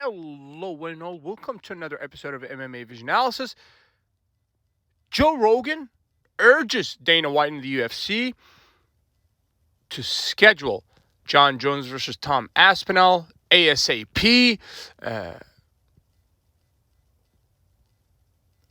Hello, and all. Welcome to another episode of MMA Vision Analysis. Joe Rogan urges Dana White and the UFC to schedule Jon Jones versus Tom Aspinall ASAP.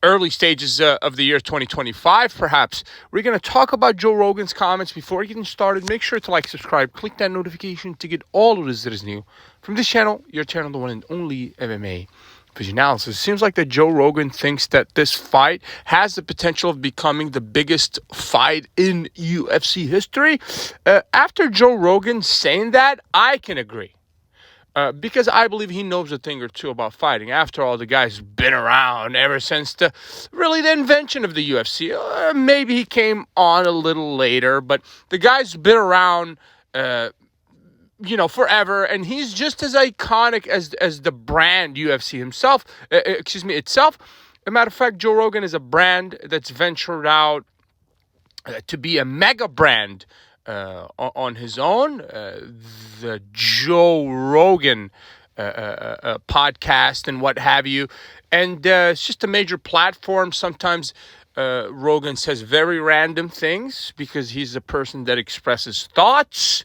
Early stages of the year 2025, perhaps. We're going to talk about Joe Rogan's comments. Before getting started, make sure to like, subscribe, click that notification to get all of this that is new from this channel, your channel, the one and only MMA Vision Analysis. It seems like that Joe Rogan thinks that this fight has the potential of becoming the biggest fight in UFC history. After Joe Rogan saying that, I can agree. Because I believe he knows a thing or two about fighting. After all, the guy's been around ever since the invention of the UFC. Maybe he came on a little later, but the guy's been around, forever, and he's just as iconic as the brand UFC himself. Itself. As a matter of fact, Joe Rogan is a brand that's ventured out to be a mega brand on his own. The Joe Rogan podcast and what have you. And it's just a major platform. Sometimes Rogan says very random things because he's a person that expresses thoughts.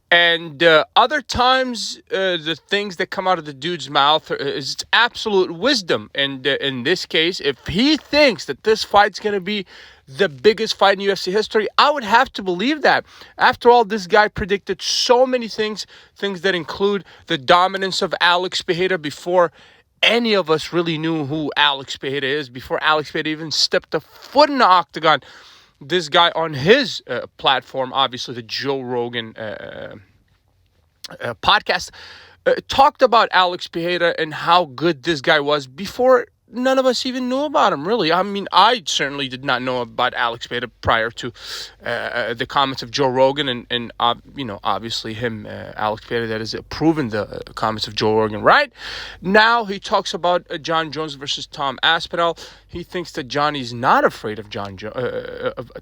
And other times, the things that come out of the dude's mouth is absolute wisdom. And in this case, if he thinks that this fight's going to be the biggest fight in UFC history, I would have to believe that. After all, this guy predicted so many things that include the dominance of Alex Pereira before any of us really knew who Alex Pereira is, before Alex Pereira even stepped a foot in the octagon. This guy on his platform, obviously the Joe Rogan podcast, talked about Alex Pereira and how good this guy was before none of us even knew about him, really. I mean, I certainly did not know about Alex Pereira prior to the comments of Joe Rogan and obviously him, Alex Pereira, that has proven the comments of Joe Rogan, right? Now he talks about Jon Jones versus Tom Aspinall. He thinks that Johnny's not afraid of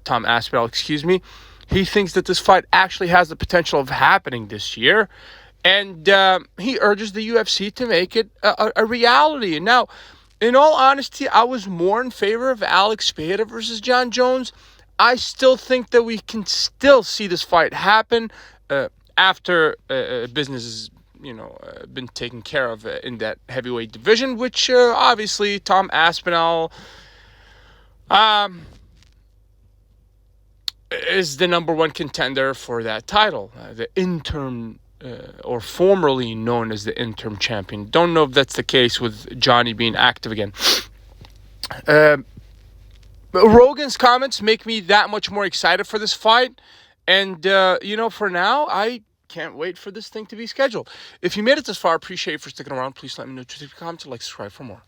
Tom Aspinall, He thinks that this fight actually has the potential of happening this year. And he urges the UFC to make it a reality. And now, in all honesty, I was more in favor of Alex Pereira versus Jon Jones. I still think that we can still see this fight happen after business has, been taken care of in that heavyweight division, which obviously Tom Aspinall is the number one contender for that title, the interim or formerly known as the interim champion. Don't know if that's the case with Johnny being active again. Rogan's comments make me that much more excited for this fight. And, for now, I can't wait for this thing to be scheduled. If you made it this far, I appreciate you for sticking around. Please let me know to comment, like, subscribe for more.